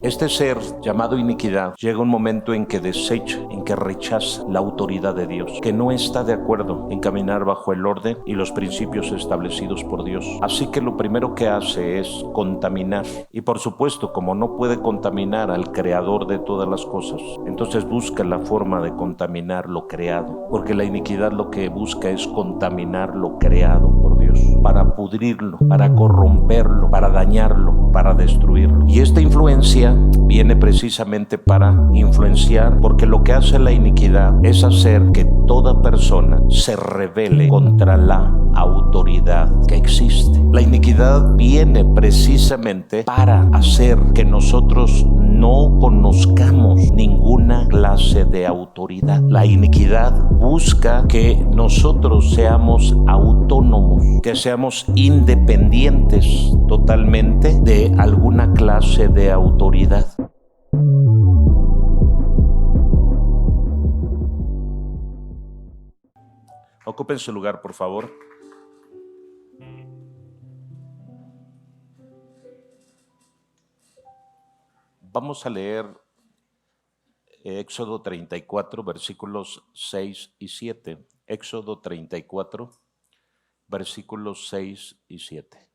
Este ser llamado iniquidad llega un momento en que desecha, en que rechaza la autoridad de Dios, que no está de acuerdo en caminar bajo el orden y los principios establecidos por Dios. Así que lo primero que hace es contaminar. Y por supuesto, como no puede contaminar al creador de todas las cosas, entonces busca la forma de contaminar lo creado, porque la iniquidad lo que busca es contaminar lo creado por Dios, para pudrirlo, para corromperlo, para dañarlo, para destruirlo. Y esta influencia viene precisamente para influenciar, porque lo que hace la iniquidad es hacer que toda persona se rebele contra la autoridad que existe. La iniquidad viene precisamente para hacer que nosotros no conozcamos ninguna clase de autoridad. La iniquidad busca que nosotros seamos autónomos, que seamos independientes totalmente de alguna clase de autoridad. Ocupen su lugar, por favor. Vamos a leer Éxodo 34, versículos 6 y 7. Éxodo 34, versículos 6 y 7.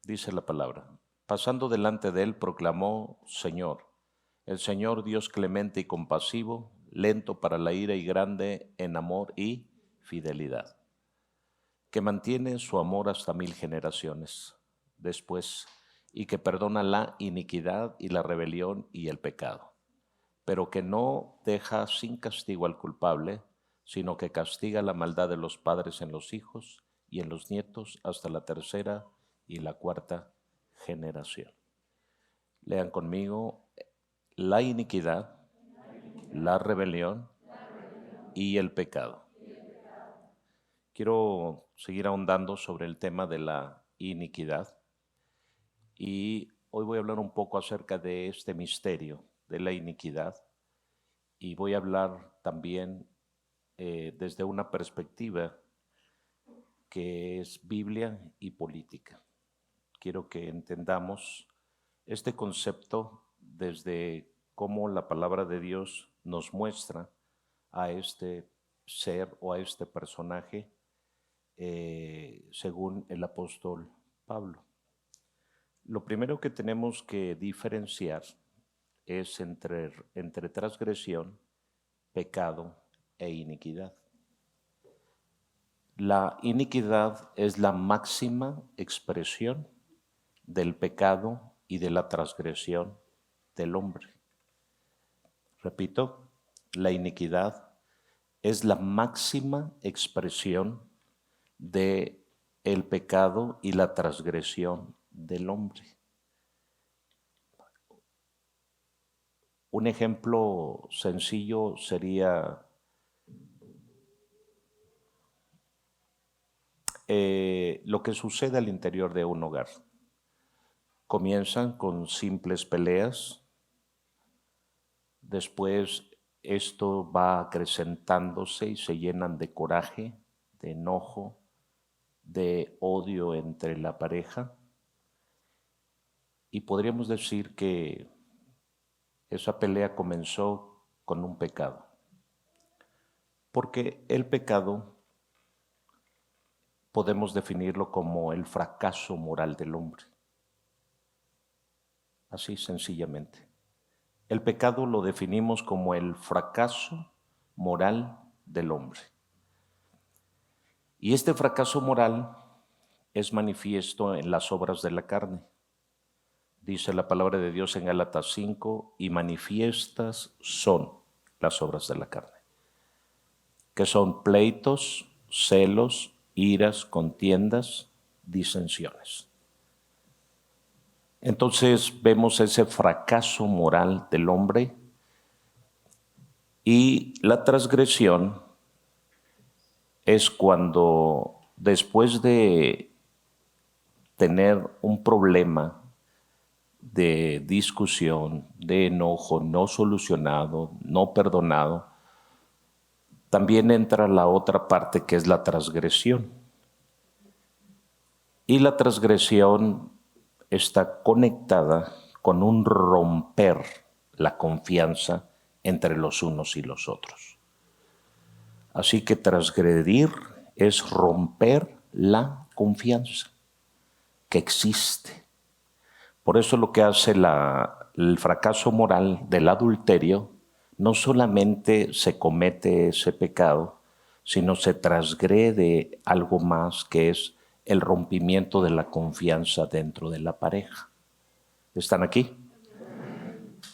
Dice la palabra: pasando delante de él, proclamó: Señor, el Señor Dios clemente y compasivo, lento para la ira y grande en amor y fidelidad, que mantiene su amor hasta 1000 generaciones después, y que perdona la iniquidad y la rebelión y el pecado, pero que no deja sin castigo al culpable, sino que castiga la maldad de los padres en los hijos y en los nietos hasta la 3ª y la 4ª generación. Lean conmigo: la iniquidad, la rebelión y el pecado. Quiero seguir ahondando sobre el tema de la iniquidad. Y hoy voy a hablar un poco acerca de este misterio de la iniquidad, y voy a hablar también desde una perspectiva que es Biblia y política. Quiero que entendamos este concepto desde cómo la palabra de Dios nos muestra a este ser o a este personaje según el apóstol Pablo. Lo primero que tenemos que diferenciar es entre transgresión, pecado e iniquidad. La iniquidad es la máxima expresión del pecado y de la transgresión del hombre. Repito, la iniquidad es la máxima expresión del pecado y la transgresión del hombre. Un ejemplo sencillo sería lo que sucede al interior de un hogar. Comienzan con simples peleas, después esto va acrecentándose y se llenan de coraje, de enojo, de odio entre la pareja. Y podríamos decir que esa pelea comenzó con un pecado, porque el pecado podemos definirlo como el fracaso moral del hombre, así sencillamente. El pecado lo definimos como el fracaso moral del hombre. Y este fracaso moral es manifiesto en las obras de la carne. Dice la palabra de Dios en Gálatas 5, y manifiestas son las obras de la carne, que son pleitos, celos, iras, contiendas, disensiones. Entonces vemos ese fracaso moral del hombre, y la transgresión es cuando después de tener un problema de discusión, de enojo no solucionado, no perdonado, también entra la otra parte que es la transgresión. Y la transgresión está conectada con un romper la confianza entre los unos y los otros. Así que transgredir es romper la confianza que existe. Por eso lo que hace el fracaso moral del adulterio, no solamente se comete ese pecado, sino se transgrede algo más, que es el rompimiento de la confianza dentro de la pareja. ¿Están aquí?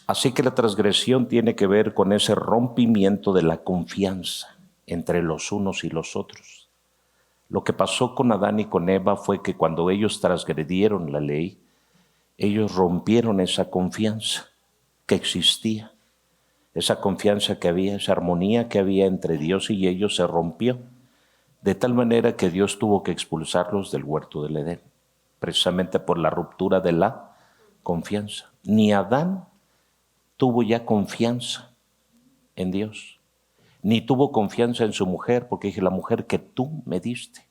Así que la transgresión tiene que ver con ese rompimiento de la confianza entre los unos y los otros. Lo que pasó con Adán y con Eva fue que cuando ellos transgredieron la ley, ellos rompieron esa confianza que existía. Esa confianza que había, esa armonía que había entre Dios y ellos se rompió. De tal manera que Dios tuvo que expulsarlos del huerto del Edén, precisamente por la ruptura de la confianza. Ni Adán tuvo ya confianza en Dios, ni tuvo confianza en su mujer, porque dije, la mujer que tú me diste.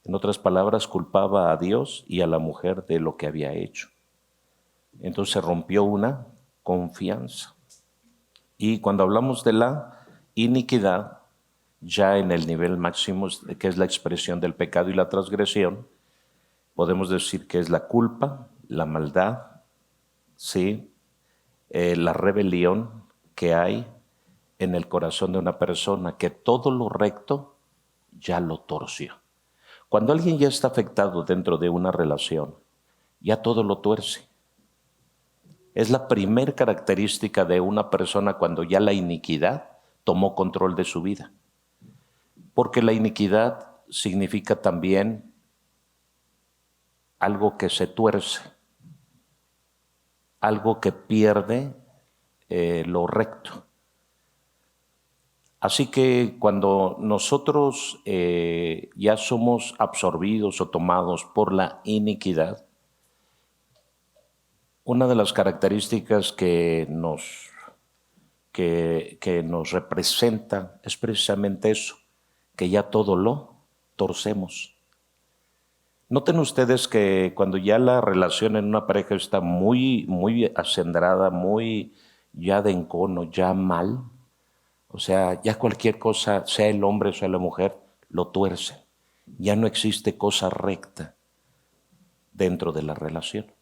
En otras palabras, culpaba a Dios y a la mujer de lo que había hecho. Entonces se rompió una confianza. Y cuando hablamos de la iniquidad, ya en el nivel máximo, que es la expresión del pecado y la transgresión, podemos decir que es la culpa, la maldad, ¿sí? La rebelión que hay en el corazón de una persona, que todo lo recto ya lo torció. Cuando alguien ya está afectado dentro de una relación, ya todo lo tuerce. Es la primer característica de una persona cuando ya la iniquidad tomó control de su vida. Porque la iniquidad significa también algo que se tuerce, algo que pierde lo recto. Así que cuando nosotros ya somos absorbidos o tomados por la iniquidad, una de las características que nos representa es precisamente eso, que ya todo lo torcemos. Noten ustedes que cuando ya la relación en una pareja está muy acendrada, muy ya de encono, ya mal, o sea, ya cualquier cosa, sea el hombre o sea la mujer, lo tuerce. Ya no existe cosa recta dentro de la relación,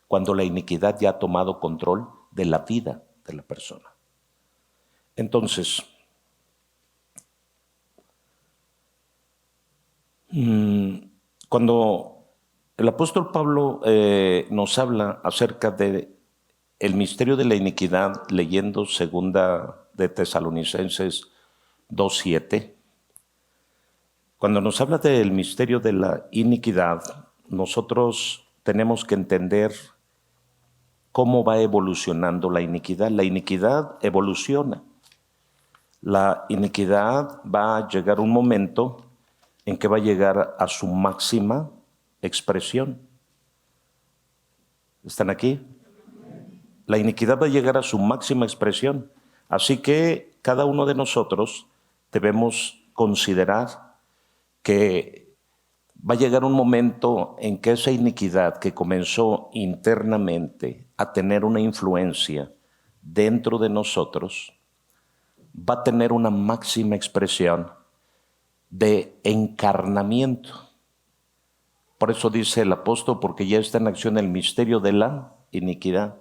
cuando la iniquidad ya ha tomado control de la vida de la persona. Entonces, cuando el apóstol Pablo nos habla acerca de el misterio de la iniquidad, leyendo segunda de Tesalonicenses 2:7, cuando nos habla del misterio de la iniquidad, nosotros tenemos que entender cómo va evolucionando la iniquidad. La iniquidad evoluciona. La iniquidad va a llegar un momento en que va a llegar a su máxima expresión. ¿Están aquí? La iniquidad va a llegar a su máxima expresión. Así que cada uno de nosotros debemos considerar que va a llegar un momento en que esa iniquidad que comenzó internamente a tener una influencia dentro de nosotros, va a tener una máxima expresión de encarnamiento. Por eso dice el apóstol, porque ya está en acción el misterio de la iniquidad.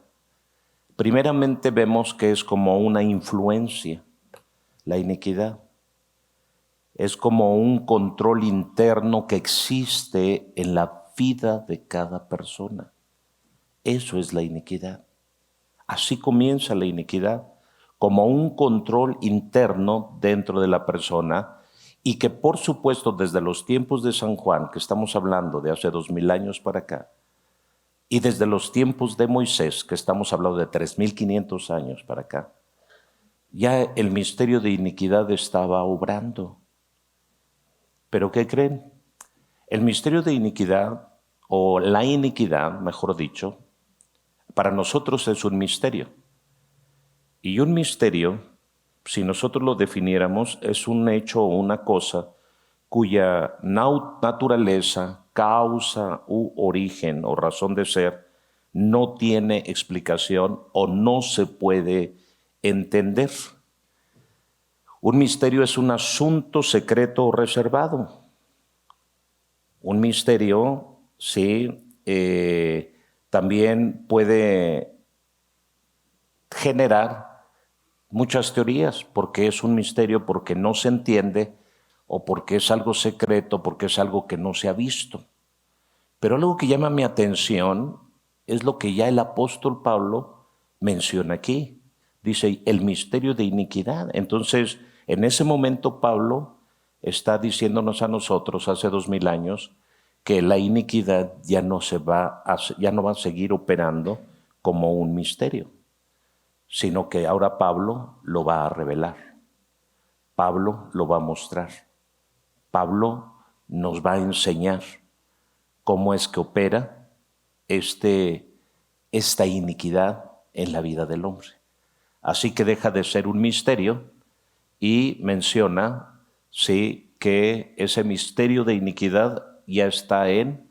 Primeramente vemos que es como una influencia, la iniquidad. Es como un control interno que existe en la vida de cada persona. Eso es la iniquidad. Así comienza la iniquidad, como un control interno dentro de la persona, y que por supuesto desde los tiempos de San Juan, que estamos hablando de hace 2000 años para acá, y desde los tiempos de Moisés, que estamos hablando de 3500 años para acá, ya el misterio de iniquidad estaba obrando. ¿Pero qué creen? El misterio de iniquidad, o la iniquidad, mejor dicho, para nosotros es un misterio. Y un misterio, si nosotros lo definiéramos, es un hecho o una cosa cuya naturaleza, causa u origen o razón de ser no tiene explicación o no se puede entender. Un misterio es un asunto secreto o reservado. Un misterio, sí, también puede generar muchas teorías, porque es un misterio, porque no se entiende, o porque es algo secreto, porque es algo que no se ha visto. Pero algo que llama mi atención es lo que ya el apóstol Pablo menciona aquí. Dice, el misterio de iniquidad. Entonces, en ese momento Pablo está diciéndonos a nosotros hace 2000 años que la iniquidad ya no va a seguir operando como un misterio, sino que ahora Pablo lo va a revelar. Pablo lo va a mostrar. Pablo nos va a enseñar cómo es que opera esta iniquidad en la vida del hombre. Así que deja de ser un misterio y menciona, sí, que ese misterio de iniquidad ya está en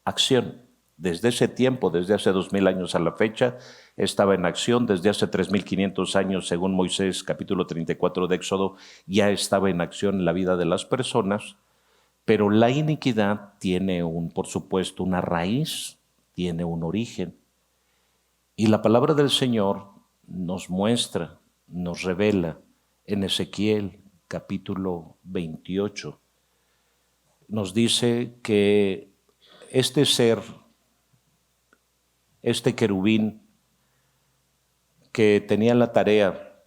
acción. Desde ese tiempo, desde hace 2000 años a la fecha, estaba en acción. Desde hace 3500 años, según Moisés, capítulo 34 de Éxodo, ya estaba en acción en la vida de las personas. Pero la iniquidad tiene por supuesto, una raíz, tiene un origen. Y la palabra del Señor nos muestra, nos revela en Ezequiel capítulo 28. Nos dice que este ser, este querubín que tenía la tarea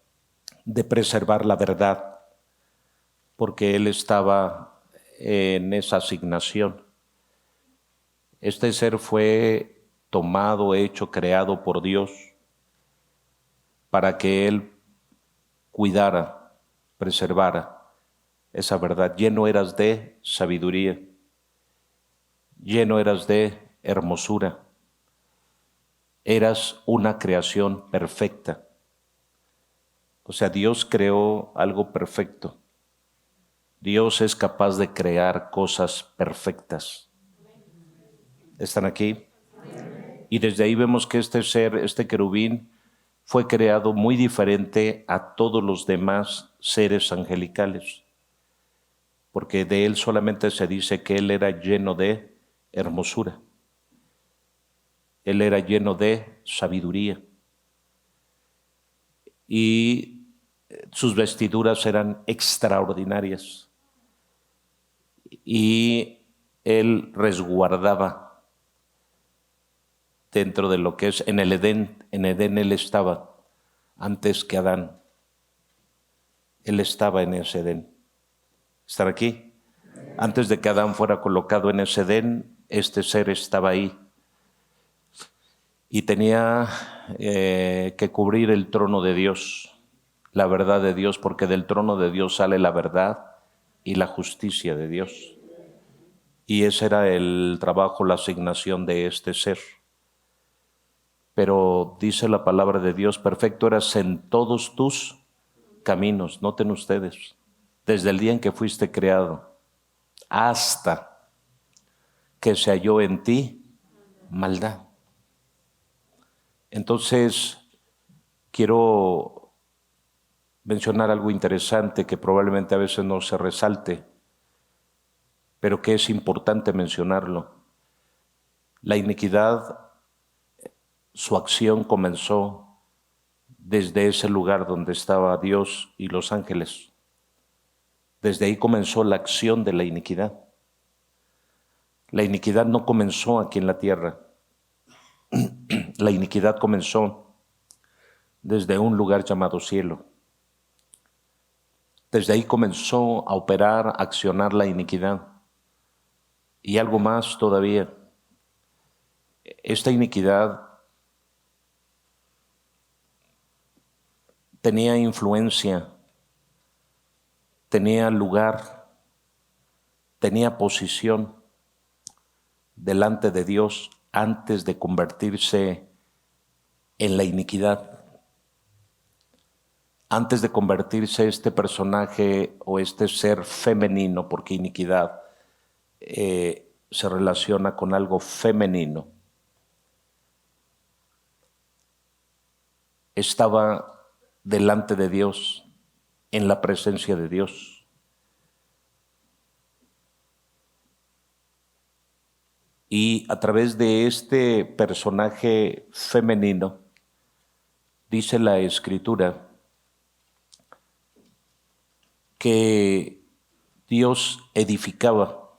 de preservar la verdad, porque él estaba en esa asignación. Este ser fue tomado, hecho, creado por Dios para que Él cuidara, preservara esa verdad. Lleno eras de sabiduría, lleno eras de hermosura, eras una creación perfecta. O sea, Dios creó algo perfecto. Dios es capaz de crear cosas perfectas. ¿Están aquí? Y desde ahí vemos que este ser, este querubín, fue creado muy diferente a todos los demás seres angelicales, porque de él solamente se dice que él era lleno de hermosura, él era lleno de sabiduría y sus vestiduras eran extraordinarias y él resguardaba dentro de lo que es en el Edén. En Edén él estaba antes que Adán. Él estaba en ese Edén. ¿Estar aquí? Antes de que Adán fuera colocado en ese Edén, este ser estaba ahí. Y tenía que cubrir el trono de Dios, la verdad de Dios, porque del trono de Dios sale la verdad y la justicia de Dios. Y ese era el trabajo, la asignación de este ser. Pero dice la palabra de Dios, perfecto eras en todos tus caminos. Noten ustedes, desde el día en que fuiste creado hasta que se halló en ti maldad. Entonces, quiero mencionar algo interesante que probablemente a veces no se resalte, pero que es importante mencionarlo. La iniquidad, su acción comenzó desde ese lugar donde estaba Dios y los ángeles. Desde ahí comenzó la acción de la iniquidad. La iniquidad no comenzó aquí en la tierra. La iniquidad comenzó desde un lugar llamado cielo. Desde ahí comenzó a operar, a accionar la iniquidad. Y algo más todavía. Esta iniquidad tenía influencia, tenía lugar, tenía posición delante de Dios antes de convertirse en la iniquidad. Antes de convertirse este personaje o este ser femenino, porque iniquidad se relaciona con algo femenino. estaba delante de Dios, en la presencia de Dios. Y a través de este personaje femenino, dice la Escritura que Dios edificaba,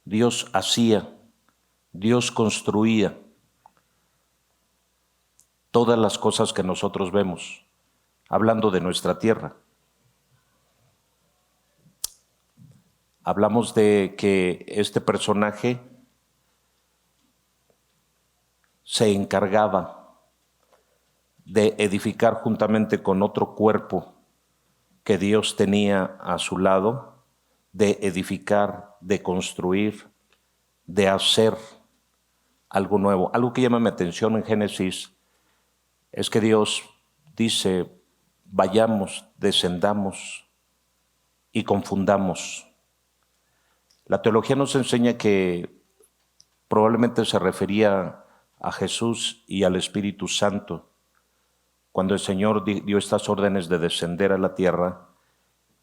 Dios hacía, Dios construía todas las cosas que nosotros vemos, hablando de nuestra tierra. Hablamos de que este personaje se encargaba de edificar juntamente con otro cuerpo que Dios tenía a su lado, de edificar, de construir, de hacer algo nuevo. Algo que llama mi atención en Génesis es que Dios dice, vayamos, descendamos y confundamos. La teología nos enseña que probablemente se refería a Jesús y al Espíritu Santo, cuando el Señor dio estas órdenes de descender a la tierra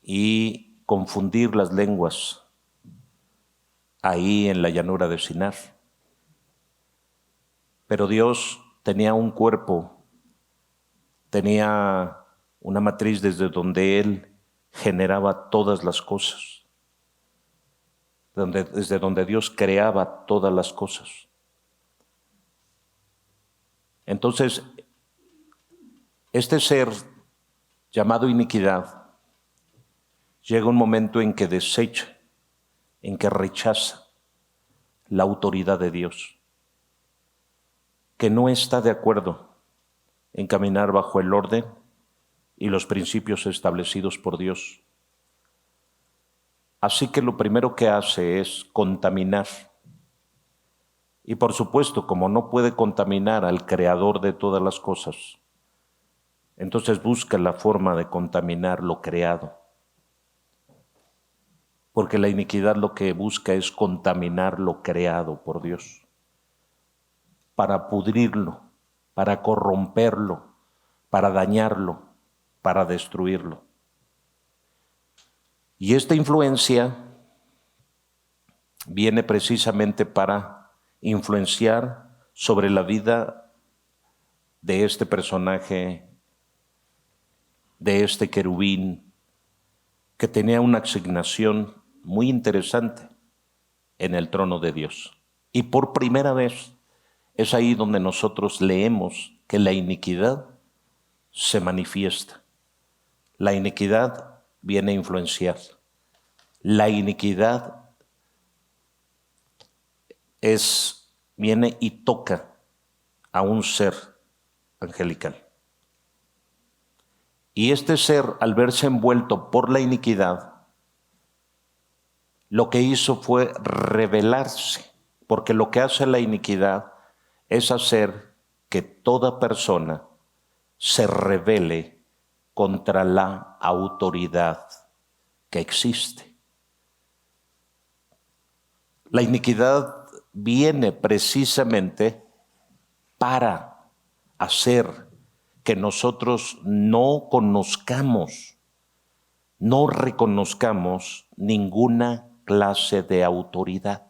y confundir las lenguas ahí en la llanura de Sinar. Pero Dios tenía un cuerpo, tenía una matriz desde donde Él generaba todas las cosas, desde donde Dios creaba todas las cosas. Entonces, este ser llamado iniquidad llega un momento en que desecha, en que rechaza la autoridad de Dios, que no está de acuerdo en caminar bajo el orden y los principios establecidos por Dios. Así que lo primero que hace es contaminar. Y por supuesto, como no puede contaminar al creador de todas las cosas, entonces busca la forma de contaminar lo creado. Porque la iniquidad lo que busca es contaminar lo creado por Dios, para pudrirlo, para corromperlo, para dañarlo, para destruirlo. Y esta influencia viene precisamente para influenciar sobre la vida de este personaje, de este querubín, que tenía una asignación muy interesante en el trono de Dios. Y por primera vez es ahí donde nosotros leemos que la iniquidad se manifiesta. La iniquidad viene a influenciar. La iniquidad viene y toca a un ser angelical. Y este ser, al verse envuelto por la iniquidad, lo que hizo fue rebelarse, porque lo que hace la iniquidad es hacer que toda persona se rebele contra la autoridad que existe. La iniquidad viene precisamente para hacer que nosotros no conozcamos, no reconozcamos ninguna clase de autoridad.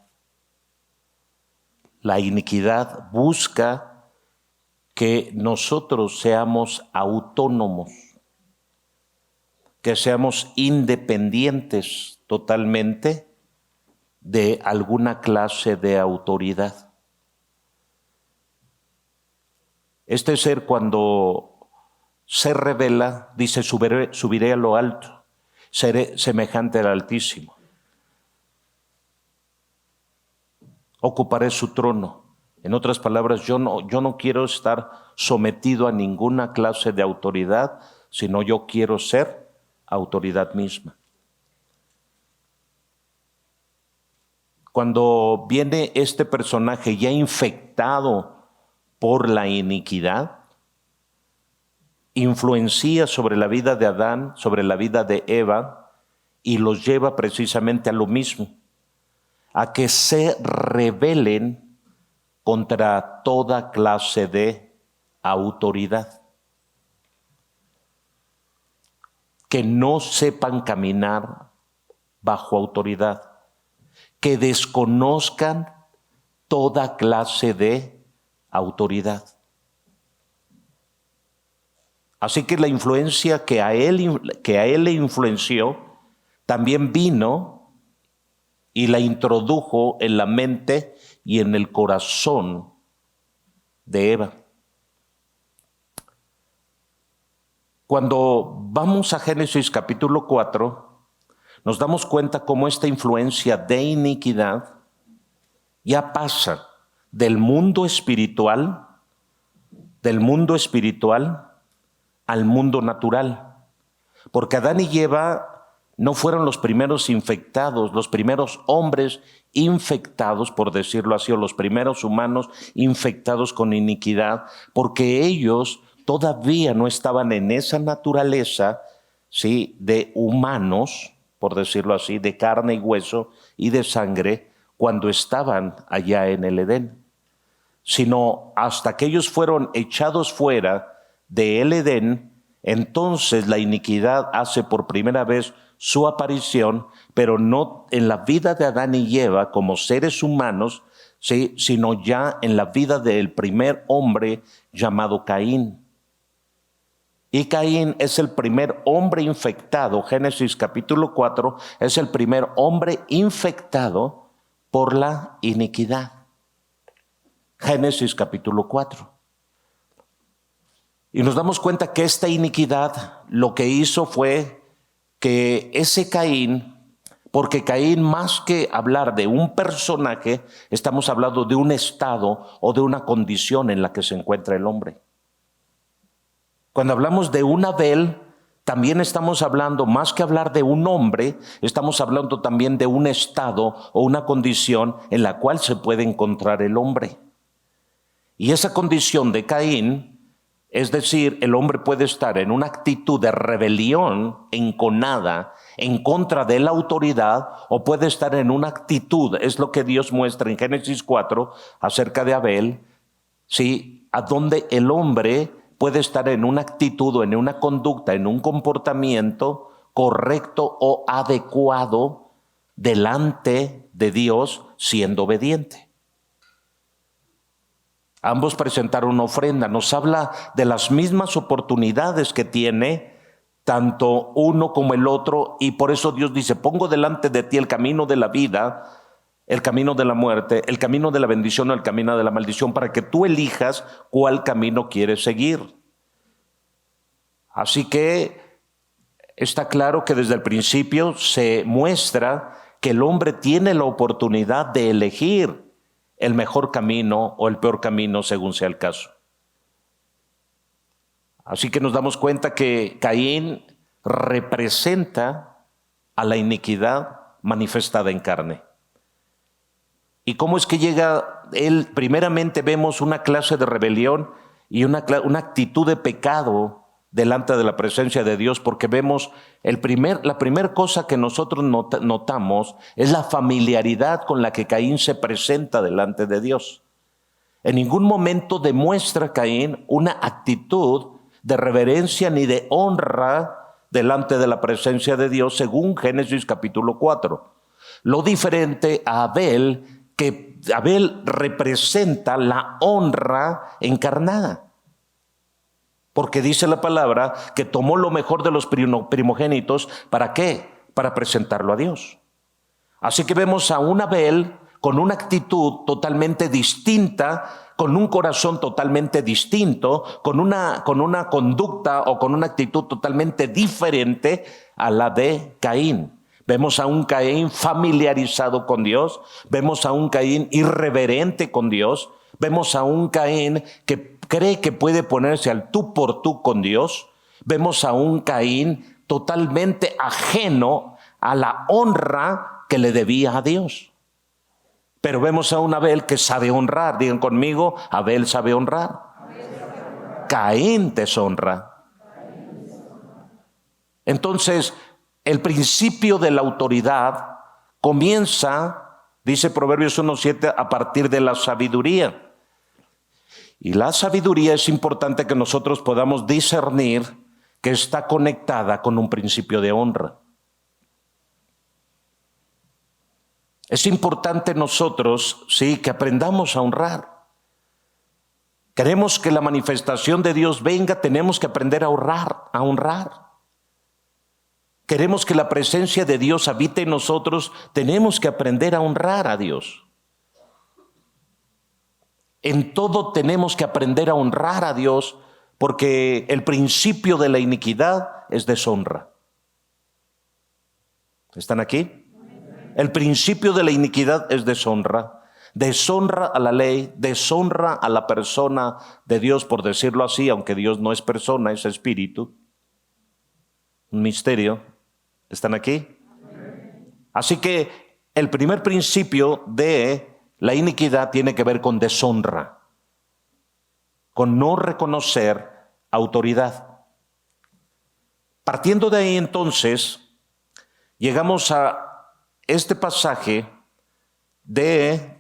La iniquidad busca que nosotros seamos autónomos, que seamos independientes totalmente de alguna clase de autoridad. Este ser, cuando se revela, dice, subiré a lo alto, seré semejante al Altísimo, ocuparé su trono. En otras palabras, yo no quiero estar sometido a ninguna clase de autoridad, sino yo quiero ser autoridad misma. Cuando viene este personaje ya infectado por la iniquidad, influencia sobre la vida de Adán, sobre la vida de Eva, y los lleva precisamente a lo mismo, a que se rebelen contra toda clase de autoridad. que no sepan caminar bajo autoridad, que desconozcan toda clase de autoridad. Así que la influencia que a él le influenció también vino y la introdujo en la mente y en el corazón de Eva. Cuando vamos a Génesis capítulo 4, nos damos cuenta cómo esta influencia de iniquidad ya pasa del mundo espiritual al mundo natural. Porque Adán y Eva no fueron los primeros infectados, los primeros hombres infectados, por decirlo así, o los primeros humanos infectados con iniquidad, porque ellos todavía no estaban en esa naturaleza, ¿sí?, de humanos, por decirlo así, de carne y hueso y de sangre, cuando estaban allá en el Edén, sino hasta que ellos fueron echados fuera del Edén, entonces la iniquidad hace por primera vez su aparición, pero no en la vida de Adán y Eva como seres humanos, ¿sí?, sino ya en la vida del primer hombre llamado Caín. Y Caín es el primer hombre infectado. Génesis capítulo 4 es el primer hombre infectado por la iniquidad. Génesis capítulo 4. Y nos damos cuenta que esta iniquidad lo que hizo fue que ese Caín, porque Caín, más que hablar de un personaje, estamos hablando de un estado o de una condición en la que se encuentra el hombre. Cuando hablamos de un Abel, también estamos hablando, más que hablar de un hombre, estamos hablando también de un estado o una condición en la cual se puede encontrar el hombre. Y esa condición de Caín, es decir, el hombre puede estar en una actitud de rebelión enconada en contra de la autoridad, o puede estar en una actitud, es lo que Dios muestra en Génesis 4 acerca de Abel, ¿sí?, a donde el hombre puede estar en una actitud o en una conducta, en un comportamiento correcto o adecuado delante de Dios, siendo obediente. Ambos presentaron una ofrenda. Nos habla de las mismas oportunidades que tiene tanto uno como el otro, y por eso Dios dice: pongo delante de ti el camino de la vida, el camino de la muerte, el camino de la bendición o el camino de la maldición, para que tú elijas cuál camino quieres seguir. Así que está claro que desde el principio se muestra que el hombre tiene la oportunidad de elegir el mejor camino o el peor camino, según sea el caso. Así que nos damos cuenta que Caín representa a la iniquidad manifestada en carne. ¿Y cómo es que llega él? Primeramente vemos una clase de rebelión y una actitud de pecado delante de la presencia de Dios, porque vemos la primera cosa que nosotros notamos es la familiaridad con la que Caín se presenta delante de Dios. En ningún momento demuestra Caín una actitud de reverencia ni de honra delante de la presencia de Dios, según Génesis capítulo 4. Lo diferente a Abel, que Abel representa la honra encarnada. Porque dice la palabra que tomó lo mejor de los primogénitos. ¿Para qué? Para presentarlo a Dios. Así que vemos a un Abel con una actitud totalmente distinta, con un corazón totalmente distinto, con una conducta o con una actitud totalmente diferente a la de Caín. Vemos a un Caín familiarizado con Dios, vemos a un Caín irreverente con Dios, vemos a un Caín que cree que puede ponerse al tú por tú con Dios, vemos a un Caín totalmente ajeno a la honra que le debía a Dios. Pero vemos a un Abel que sabe honrar. Digan conmigo: Abel sabe honrar. Caín deshonra. Entonces, el principio de la autoridad comienza, dice Proverbios 1:7, a partir de la sabiduría. Y la sabiduría, es importante que nosotros podamos discernir que está conectada con un principio de honra. Es importante nosotros, sí, que aprendamos a honrar. Queremos que la manifestación de Dios venga, tenemos que aprender a honrar. Queremos que la presencia de Dios habite en nosotros, tenemos que aprender a honrar a Dios. En todo tenemos que aprender a honrar a Dios, porque el principio de la iniquidad es deshonra. ¿Están aquí? El principio de la iniquidad es deshonra. Deshonra a la ley, deshonra a la persona de Dios, por decirlo así, aunque Dios no es persona, es espíritu. Un misterio. ¿Están aquí? Así que el primer principio de la iniquidad tiene que ver con deshonra, con no reconocer autoridad. Partiendo de ahí entonces, llegamos a este pasaje de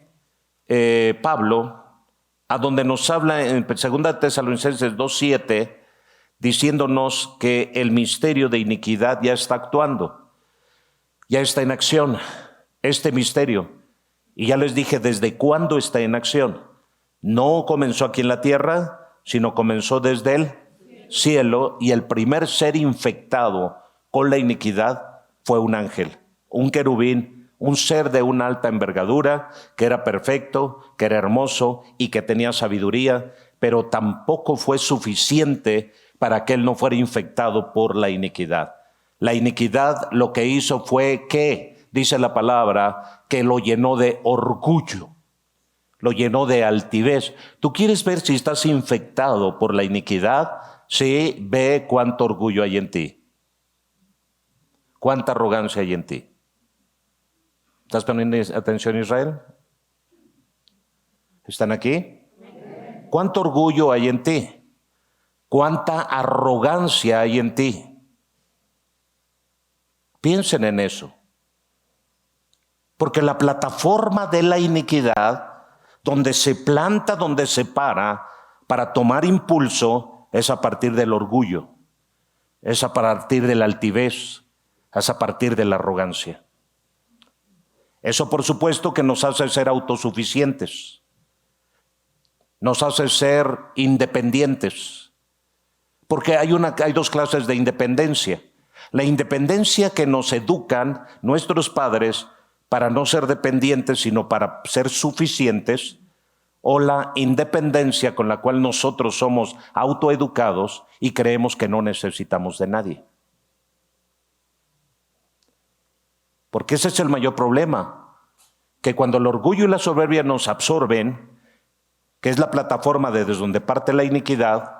Pablo, a donde nos habla en 2 Tesalonicenses 2:7, diciéndonos que el misterio de iniquidad ya está actuando, ya está en acción, este misterio. Y ya les dije desde cuándo está en acción. No comenzó aquí en la tierra, sino comenzó desde el cielo, y el primer ser infectado con la iniquidad fue un ángel, un querubín, un ser de una alta envergadura, que era perfecto, que era hermoso y que tenía sabiduría, pero tampoco fue suficiente para que él no fuera infectado por la iniquidad. La iniquidad lo que hizo fue que, dice la palabra, que lo llenó de orgullo, lo llenó de altivez. ¿Tú quieres ver si estás infectado por la iniquidad? Sí, ve cuánto orgullo hay en ti, cuánta arrogancia hay en ti. ¿Estás poniendo atención, Israel? ¿Están aquí? ¿Cuánto orgullo hay en ti? ¿Cuánta arrogancia hay en ti? Piensen en eso. Porque la plataforma de la iniquidad, donde se planta, donde se para tomar impulso, es a partir del orgullo, es a partir de la altivez, es a partir de la arrogancia. Eso, por supuesto, que nos hace ser autosuficientes, nos hace ser independientes, porque hay dos clases de independencia. La independencia que nos educan nuestros padres para no ser dependientes, sino para ser suficientes, o la independencia con la cual nosotros somos autoeducados y creemos que no necesitamos de nadie. Porque ese es el mayor problema, que cuando el orgullo y la soberbia nos absorben, que es la plataforma desde donde parte la iniquidad,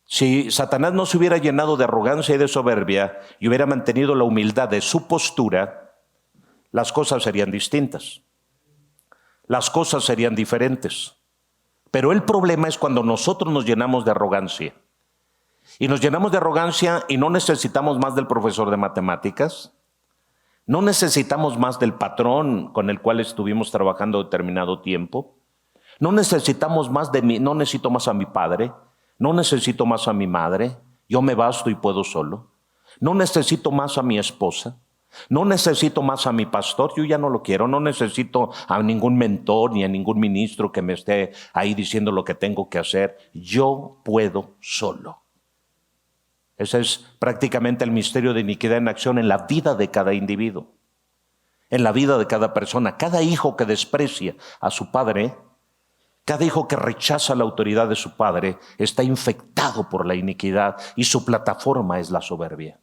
si Satanás no se hubiera llenado de arrogancia y de soberbia y hubiera mantenido la humildad de su postura, las cosas serían distintas. Las cosas serían diferentes. Pero el problema es cuando nosotros nos llenamos de arrogancia. Y nos llenamos de arrogancia y no necesitamos más del profesor de matemáticas. No necesitamos más del patrón con el cual estuvimos trabajando determinado tiempo. No necesitamos más de mí, no necesito más a mi padre. No necesito más a mi madre. Yo me basto y puedo solo. No necesito más a mi esposa. No necesito más a mi pastor, yo ya no lo quiero. No necesito a ningún mentor ni a ningún ministro que me esté ahí diciendo lo que tengo que hacer. Yo puedo solo. Ese es prácticamente el misterio de iniquidad en acción en la vida de cada individuo, en la vida de cada persona. Cada hijo que desprecia a su padre, cada hijo que rechaza la autoridad de su padre, está infectado por la iniquidad y su plataforma es la soberbia.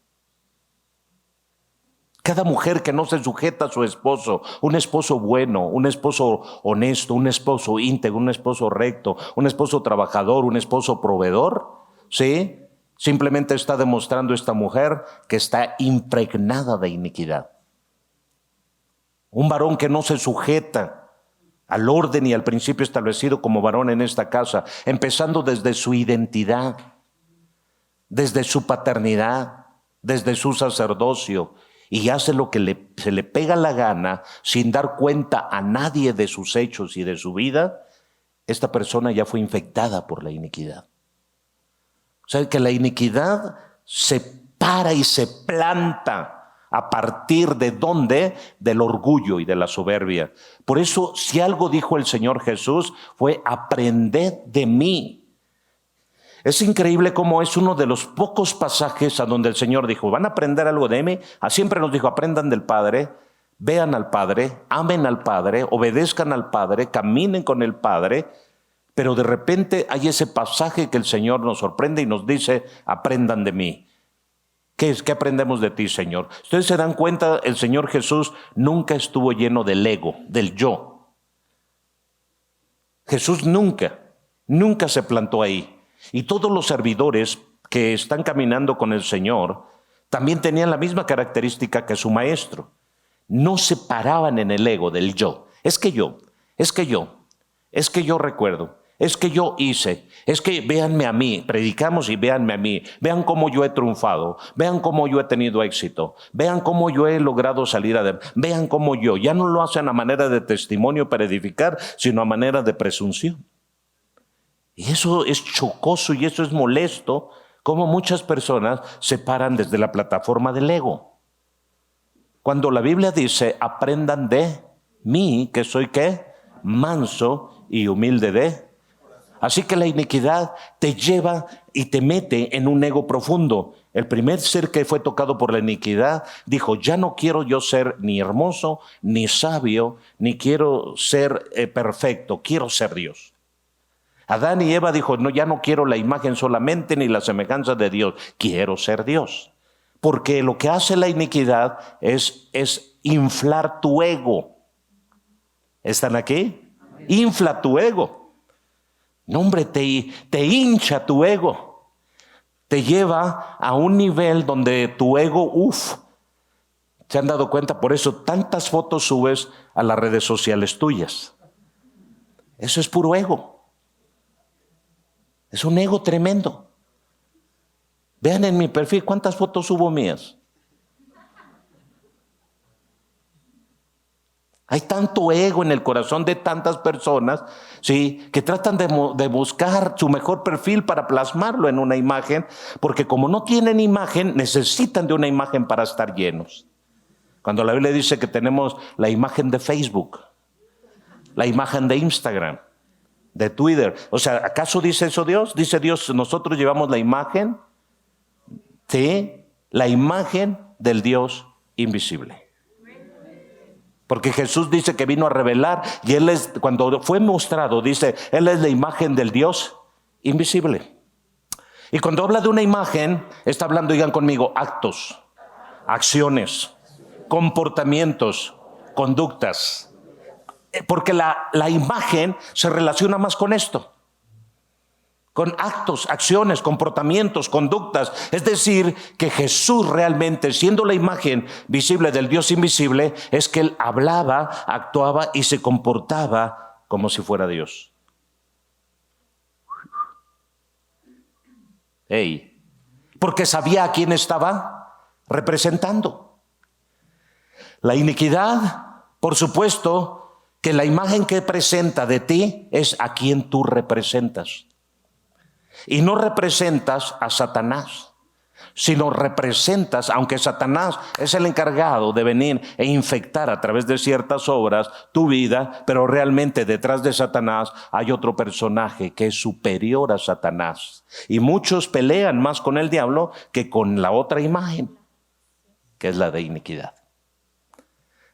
Cada mujer que no se sujeta a su esposo, un esposo bueno, un esposo honesto, un esposo íntegro, un esposo recto, un esposo trabajador, un esposo proveedor, ¿sí? Simplemente está demostrando esta mujer que está impregnada de iniquidad. Un varón que no se sujeta al orden y al principio establecido como varón en esta casa, empezando desde su identidad, desde su paternidad, desde su sacerdocio, y hace lo que se le pega la gana sin dar cuenta a nadie de sus hechos y de su vida, esta persona ya fue infectada por la iniquidad. O sea, que la iniquidad se para y se planta a partir de ¿dónde? Del orgullo y de la soberbia. Por eso, si algo dijo el Señor Jesús, fue: aprended de mí. Es increíble cómo es uno de los pocos pasajes a donde el Señor dijo: van a aprender algo de mí. Siempre nos dijo: aprendan del Padre, vean al Padre, amen al Padre, obedezcan al Padre, caminen con el Padre. Pero de repente hay ese pasaje que el Señor nos sorprende y nos dice: aprendan de mí. ¿Qué es? ¿Qué aprendemos de ti, Señor? Ustedes se dan cuenta, el Señor Jesús nunca estuvo lleno del ego, del yo. Jesús nunca se plantó ahí. Y todos los servidores que están caminando con el Señor también tenían la misma característica que su maestro. No se paraban en el ego del yo. Es que yo recuerdo. Es que yo hice, es que véanme a mí, predicamos y véanme a mí, vean cómo yo he triunfado, vean cómo yo he tenido éxito, vean cómo yo he logrado salir adelante, vean cómo ya no lo hacen a manera de testimonio para edificar, sino a manera de presunción. Y eso es chocoso y eso es molesto, como muchas personas se paran desde la plataforma del ego. Cuando la Biblia dice: aprendan de mí, que soy ¿qué? Manso y humilde de. Así que la iniquidad te lleva y te mete en un ego profundo. El primer ser que fue tocado por la iniquidad dijo: ya no quiero yo ser ni hermoso, ni sabio, ni quiero ser perfecto, quiero ser Dios. Adán y Eva dijo: no, ya no quiero la imagen solamente ni la semejanza de Dios, quiero ser Dios. Porque lo que hace la iniquidad es inflar tu ego. ¿Están aquí? Infla tu ego. No, hombre, te hincha tu ego. Te lleva a un nivel donde tu ego, ¿se han dado cuenta? Por eso tantas fotos subes a las redes sociales tuyas. Eso es puro ego. Es un ego tremendo. Vean en mi perfil cuántas fotos subo mías. Hay tanto ego en el corazón de tantas personas, ¿sí?, que tratan de buscar su mejor perfil para plasmarlo en una imagen, porque como no tienen imagen, necesitan de una imagen para estar llenos. Cuando la Biblia dice que tenemos la imagen de Facebook, la imagen de Instagram, de Twitter. O sea, ¿acaso dice eso Dios? Dice Dios: nosotros llevamos la imagen, ¿sí?, la imagen del Dios invisible. Porque Jesús dice que vino a revelar, y Él es, cuando fue mostrado, dice, Él es la imagen del Dios invisible. Y cuando habla de una imagen, está hablando, digan conmigo, actos, acciones, comportamientos, conductas. Porque la imagen se relaciona más con esto. Con actos, acciones, comportamientos, conductas. Es decir, que Jesús realmente, siendo la imagen visible del Dios invisible, es que Él hablaba, actuaba y se comportaba como si fuera Dios. Porque sabía a quién estaba representando. La iniquidad, por supuesto, que la imagen que presenta de ti es a quien tú representas. Y no representas a Satanás, sino representas, aunque Satanás es el encargado de venir e infectar a través de ciertas obras tu vida, pero realmente detrás de Satanás hay otro personaje que es superior a Satanás. Y muchos pelean más con el diablo que con la otra imagen, que es la de iniquidad.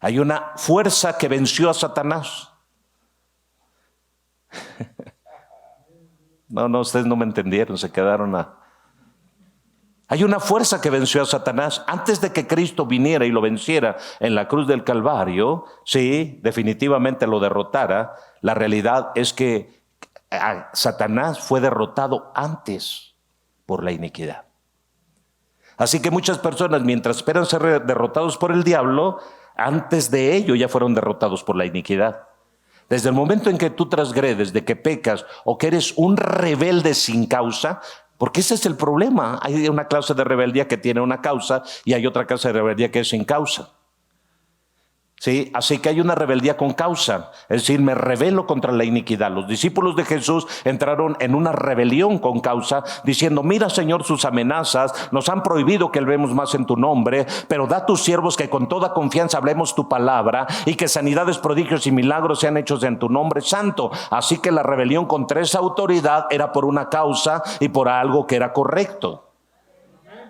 Hay una fuerza que venció a Satanás. No, ustedes no me entendieron, se quedaron Hay una fuerza que venció a Satanás. Antes de que Cristo viniera y lo venciera en la cruz del Calvario, sí, definitivamente lo derrotara, la realidad es que Satanás fue derrotado antes por la iniquidad. Así que muchas personas, mientras esperan ser derrotados por el diablo, antes de ello ya fueron derrotados por la iniquidad. Desde el momento en que tú transgredes, de que pecas o que eres un rebelde sin causa, porque ese es el problema. Hay una clase de rebeldía que tiene una causa y hay otra clase de rebeldía que es sin causa. ¿sí? Así que hay una rebeldía con causa, es decir, me rebelo contra la iniquidad. Los discípulos de Jesús entraron en una rebelión con causa, diciendo, mira, Señor, sus amenazas, nos han prohibido que hablemos más en tu nombre, pero da a tus siervos que con toda confianza hablemos tu palabra y que sanidades, prodigios y milagros sean hechos en tu nombre santo. Así que la rebelión contra esa autoridad era por una causa y por algo que era correcto.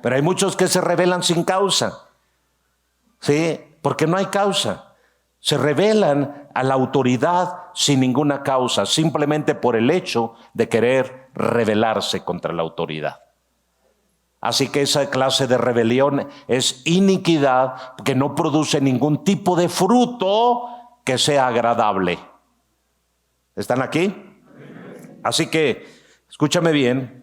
Pero hay muchos que se rebelan sin causa, ¿sí? Porque no hay causa. Se rebelan a la autoridad sin ninguna causa, simplemente por el hecho de querer rebelarse contra la autoridad. Así que esa clase de rebelión es iniquidad que no produce ningún tipo de fruto que sea agradable. ¿Están aquí? Así que, escúchame bien.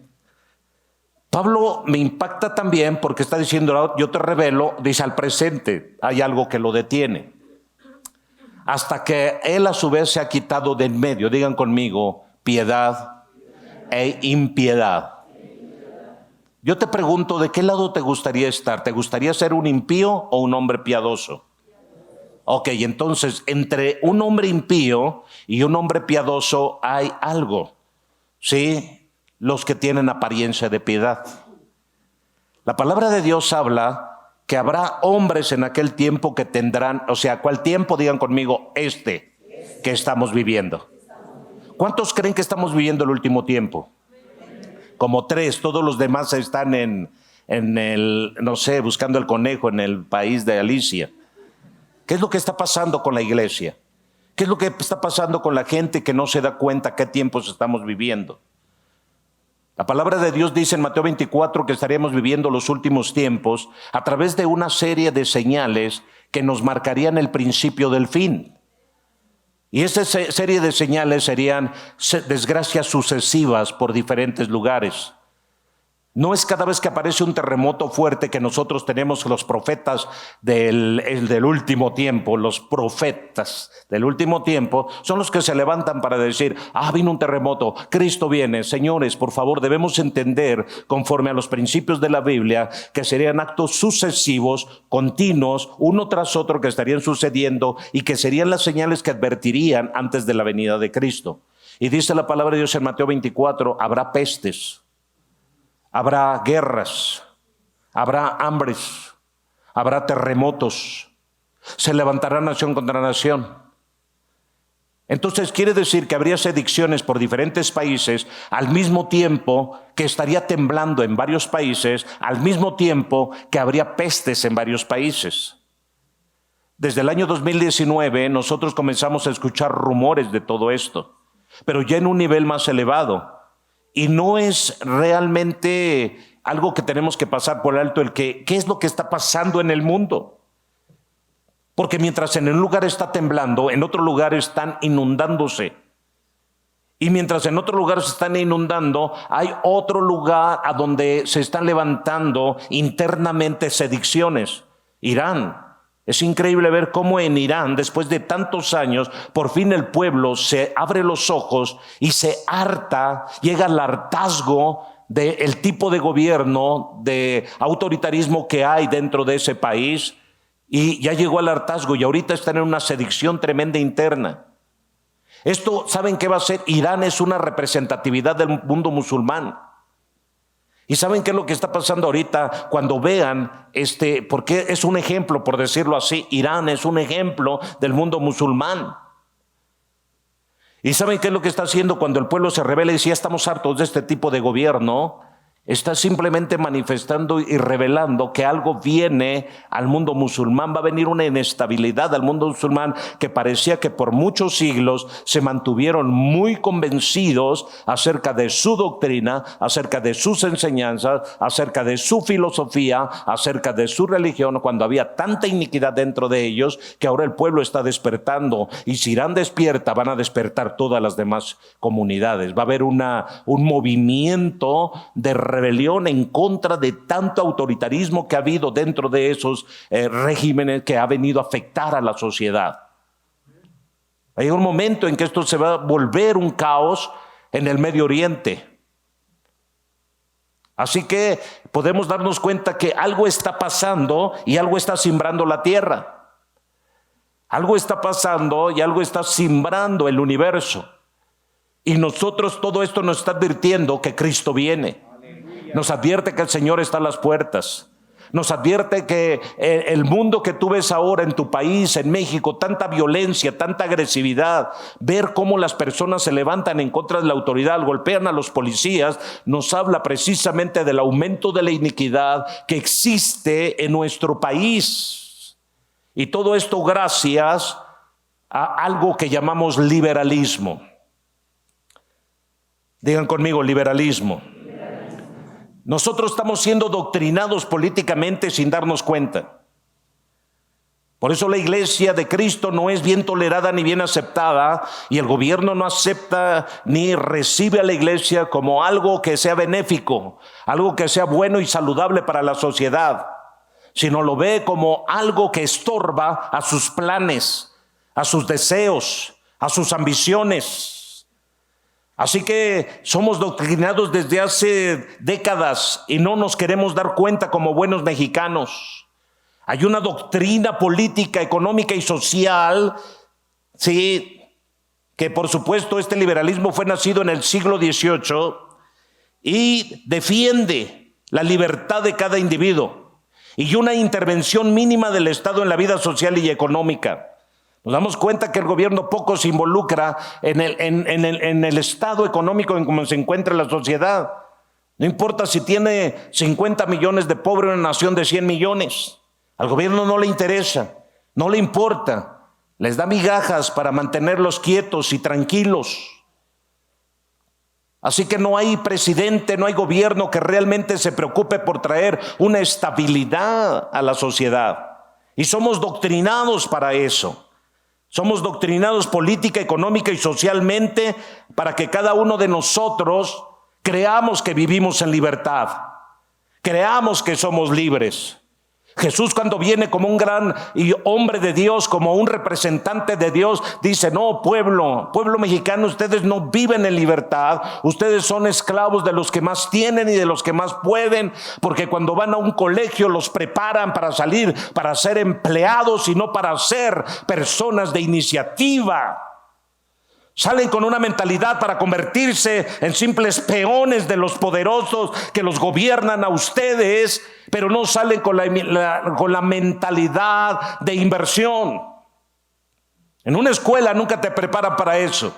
Pablo me impacta también porque está diciendo, yo te revelo, dice al presente, hay algo que lo detiene. Hasta que él a su vez se ha quitado de en medio, digan conmigo, piedad e impiedad. Yo te pregunto, ¿de qué lado te gustaría estar? ¿Te gustaría ser un impío o un hombre piadoso? Ok, entonces entre un hombre impío y un hombre piadoso hay algo, ¿sí? Los que tienen apariencia de piedad. La palabra de Dios habla que habrá hombres en aquel tiempo que tendrán, o sea, ¿cuál tiempo? Digan conmigo, que estamos viviendo. ¿Cuántos creen que estamos viviendo el último tiempo? Como 3, todos los demás están en el, no sé, buscando el conejo en el país de Alicia. ¿Qué es lo que está pasando con la iglesia? ¿Qué es lo que está pasando con la gente que no se da cuenta qué tiempos estamos viviendo? La palabra de Dios dice en Mateo 24 que estaríamos viviendo los últimos tiempos a través de una serie de señales que nos marcarían el principio del fin. Y esa serie de señales serían desgracias sucesivas por diferentes lugares. No es cada vez que aparece un terremoto fuerte que nosotros tenemos los profetas del último tiempo. Los profetas del último tiempo son los que se levantan para decir, vino un terremoto, Cristo viene. Señores, por favor, debemos entender, conforme a los principios de la Biblia, que serían actos sucesivos, continuos, uno tras otro, que estarían sucediendo y que serían las señales que advertirían antes de la venida de Cristo. Y dice la palabra de Dios en Mateo 24, habrá pestes. Habrá guerras, habrá hambres, habrá terremotos, se levantará nación contra nación. Entonces quiere decir que habría sedicciones por diferentes países al mismo tiempo que estaría temblando en varios países, al mismo tiempo que habría pestes en varios países. Desde el año 2019 nosotros comenzamos a escuchar rumores de todo esto, pero ya en un nivel más elevado. Y no es realmente algo que tenemos que pasar por alto qué es lo que está pasando en el mundo. Porque mientras en un lugar está temblando, en otro lugar están inundándose. Y mientras en otro lugar se están inundando, hay otro lugar a donde se están levantando internamente sedicciones. Irán. Es increíble ver cómo en Irán, después de tantos años, por fin el pueblo se abre los ojos y se harta, llega al hartazgo del tipo de gobierno, de autoritarismo que hay dentro de ese país, y ya llegó al hartazgo y ahorita están en una sedicción tremenda interna. Esto, ¿saben qué va a ser? Irán es una representatividad del mundo musulmán. ¿Y saben qué es lo que está pasando ahorita? Cuando vean, porque es un ejemplo, por decirlo así, Irán es un ejemplo del mundo musulmán. ¿Y saben qué es lo que está haciendo cuando el pueblo se rebela y dice, ya estamos hartos de este tipo de gobierno? Está simplemente manifestando y revelando que algo viene al mundo musulmán. Va a venir una inestabilidad al mundo musulmán que parecía que por muchos siglos se mantuvieron muy convencidos acerca de su doctrina, acerca de sus enseñanzas, acerca de su filosofía, acerca de su religión, cuando había tanta iniquidad dentro de ellos que ahora el pueblo está despertando. Y si Irán despierta, van a despertar todas las demás comunidades. Va a haber un movimiento de rebelión en contra de tanto autoritarismo que ha habido dentro de esos regímenes que ha venido a afectar a la sociedad. Hay un momento en que esto se va a volver un caos en el Medio Oriente. Así que podemos darnos cuenta que algo está pasando y algo está simbrando la tierra. Algo está pasando y algo está simbrando el universo. Y nosotros, todo esto nos está advirtiendo que Cristo viene. Nos advierte que el Señor está a las puertas. Nos advierte que el mundo que tú ves ahora en tu país, en México, tanta violencia, tanta agresividad, ver cómo las personas se levantan en contra de la autoridad, golpean a los policías, nos habla precisamente del aumento de la iniquidad que existe en nuestro país. Y todo esto gracias a algo que llamamos liberalismo. Digan conmigo, liberalismo. Nosotros estamos siendo doctrinados políticamente sin darnos cuenta. Por eso la iglesia de Cristo no es bien tolerada ni bien aceptada, y el gobierno no acepta ni recibe a la iglesia como algo que sea benéfico, algo que sea bueno y saludable para la sociedad, sino lo ve como algo que estorba a sus planes, a sus deseos, a sus ambiciones. Así que somos doctrinados desde hace décadas y no nos queremos dar cuenta como buenos mexicanos. Hay una doctrina política, económica y social, sí, que por supuesto este liberalismo fue nacido en el siglo XVIII y defiende la libertad de cada individuo y una intervención mínima del Estado en la vida social y económica. Nos damos cuenta que el gobierno poco se involucra en el estado económico en cómo se encuentra la sociedad. No importa si tiene 50 millones de pobres en una nación de 100 millones. Al gobierno no le interesa, no le importa. Les da migajas para mantenerlos quietos y tranquilos. Así que no hay presidente, no hay gobierno que realmente se preocupe por traer una estabilidad a la sociedad. Y somos doctrinados para eso. Somos doctrinados política, económica y socialmente para que cada uno de nosotros creamos que vivimos en libertad, creamos que somos libres. Jesús, cuando viene como un gran hombre de Dios, como un representante de Dios, dice: no, pueblo mexicano, ustedes no viven en libertad, ustedes son esclavos de los que más tienen y de los que más pueden, porque cuando van a un colegio los preparan para salir, para ser empleados y no para ser personas de iniciativa. Salen con una mentalidad para convertirse en simples peones de los poderosos que los gobiernan a ustedes, pero no salen con la mentalidad de inversión. En una escuela nunca te preparan para eso.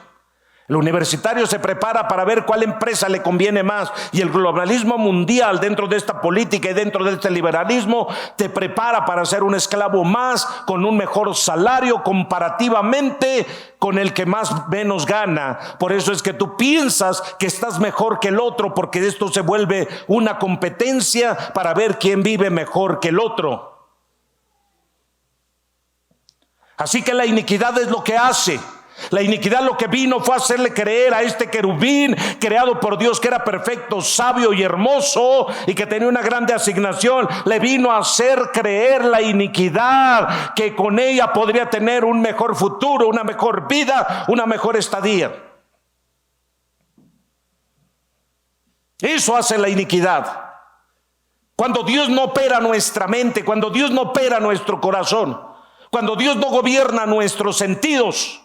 El universitario se prepara para ver cuál empresa le conviene más, y el globalismo mundial dentro de esta política y dentro de este liberalismo te prepara para ser un esclavo más, con un mejor salario comparativamente con el que más menos gana. Por eso es que tú piensas que estás mejor que el otro, porque esto se vuelve una competencia para ver quién vive mejor que el otro. Así que la iniquidad es lo que hace. La iniquidad lo que vino fue hacerle creer a este querubín creado por Dios, que era perfecto, sabio y hermoso y que tenía una grande asignación. Le vino a hacer creer la iniquidad, que con ella podría tener un mejor futuro, una mejor vida, una mejor estadía. Eso hace la iniquidad. Cuando Dios no opera nuestra mente, cuando Dios no opera nuestro corazón, cuando Dios no gobierna nuestros sentidos,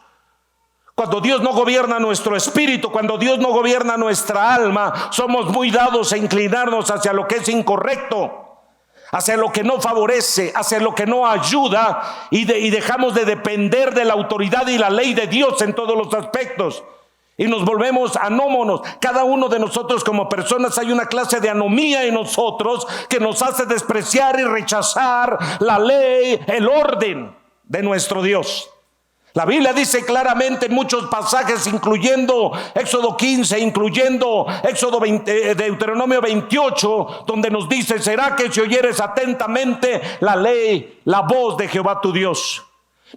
cuando Dios no gobierna nuestro espíritu, cuando Dios no gobierna nuestra alma, somos muy dados a inclinarnos hacia lo que es incorrecto, hacia lo que no favorece, hacia lo que no ayuda, y dejamos de depender de la autoridad y la ley de Dios en todos los aspectos. Y nos volvemos anómonos. Cada uno de nosotros como personas, hay una clase de anomía en nosotros que nos hace despreciar y rechazar la ley, el orden de nuestro Dios. La Biblia dice claramente en muchos pasajes, incluyendo Éxodo 15, incluyendo Deuteronomio 28, donde nos dice: será que si oyeres atentamente la ley, la voz de Jehová tu Dios,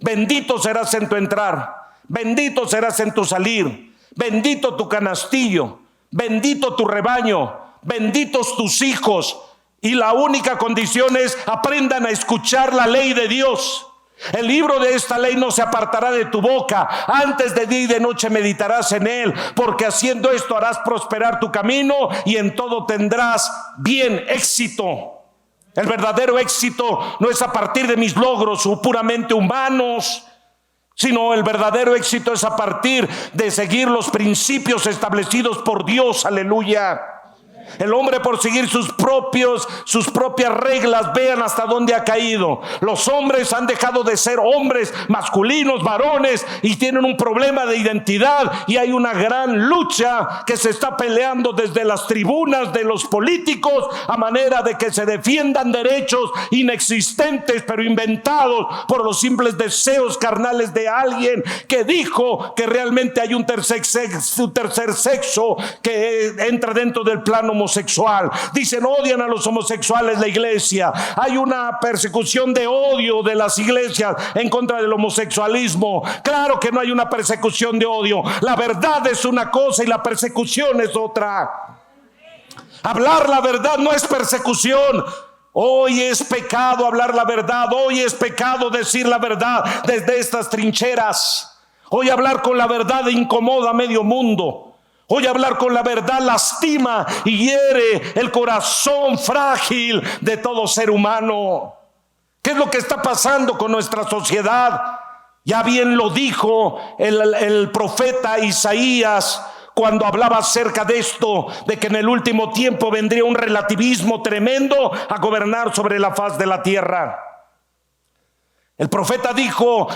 bendito serás en tu entrar, bendito serás en tu salir, bendito tu canastillo, bendito tu rebaño, benditos tus hijos. Y la única condición es: aprendan a escuchar la ley de Dios. El libro de esta ley no se apartará de tu boca, antes de día y de noche meditarás en él, porque haciendo esto harás prosperar tu camino y en todo tendrás bien éxito. El verdadero éxito no es a partir de mis logros puramente humanos, sino el verdadero éxito es a partir de seguir los principios establecidos por Dios. Aleluya. El hombre, por seguir sus propias reglas, vean hasta dónde ha caído. Los hombres han dejado de ser hombres masculinos, varones, y tienen un problema de identidad, y hay una gran lucha que se está peleando desde las tribunas de los políticos, a manera de que se defiendan derechos inexistentes pero inventados por los simples deseos carnales de alguien que dijo que realmente hay un tercer sexo que entra dentro del plano homosexual. Dicen, odian a los homosexuales la iglesia. Hay una persecución de odio de las iglesias en contra del homosexualismo. Claro que no hay una persecución de odio. La verdad es una cosa y la persecución es otra. Hablar la verdad no es persecución. Hoy es pecado hablar la verdad. Hoy es pecado decir la verdad desde estas trincheras. Hoy hablar con la verdad incomoda a medio mundo. Hoy hablar con la verdad lastima y hiere el corazón frágil de todo ser humano. ¿Qué es lo que está pasando con nuestra sociedad? Ya bien lo dijo el profeta Isaías cuando hablaba acerca de esto, de que en el último tiempo vendría un relativismo tremendo a gobernar sobre la faz de la tierra. El profeta dijo,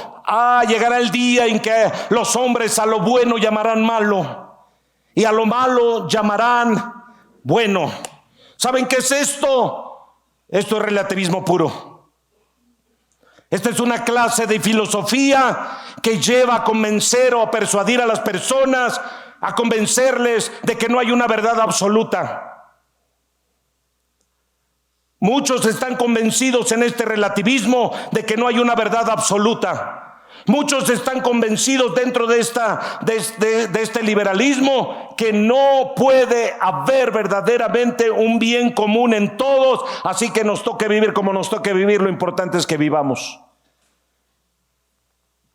llegará el día en que los hombres a lo bueno llamarán malo y a lo malo llamarán bueno. ¿Saben qué es esto? Esto es relativismo puro. Esta es una clase de filosofía que lleva a convencer o a persuadir a las personas, a convencerles de que no hay una verdad absoluta. Muchos están convencidos en este relativismo de que no hay una verdad absoluta. Muchos están convencidos dentro de este liberalismo que no puede haber verdaderamente un bien común en todos, así que nos toque vivir como nos toque vivir, lo importante es que vivamos.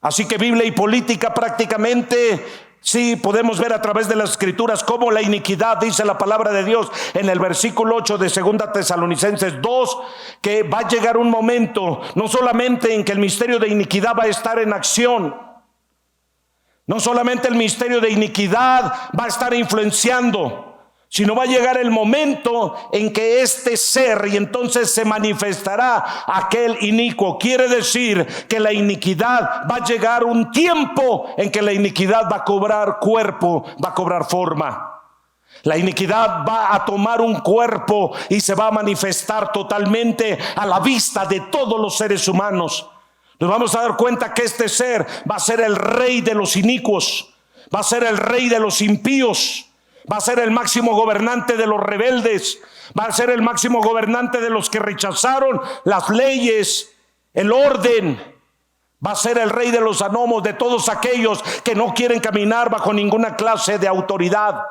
Así que Biblia y política prácticamente, sí, podemos ver a través de las escrituras cómo la iniquidad, dice la palabra de Dios en el versículo 8 de 2 Tesalonicenses 2, que va a llegar un momento no solamente en que el misterio de iniquidad va a estar en acción, no solamente el misterio de iniquidad va a estar influenciando, sino va a llegar el momento en que este ser, y entonces se manifestará aquel inicuo. Quiere decir que la iniquidad va a llegar un tiempo en que la iniquidad va a cobrar cuerpo, va a cobrar forma. La iniquidad va a tomar un cuerpo y se va a manifestar totalmente a la vista de todos los seres humanos. Nos vamos a dar cuenta que este ser va a ser el rey de los inicuos, va a ser el rey de los impíos, va a ser el máximo gobernante de los rebeldes, va a ser el máximo gobernante de los que rechazaron las leyes, el orden. Va a ser el rey de los anomos, de todos aquellos que no quieren caminar bajo ninguna clase de autoridad,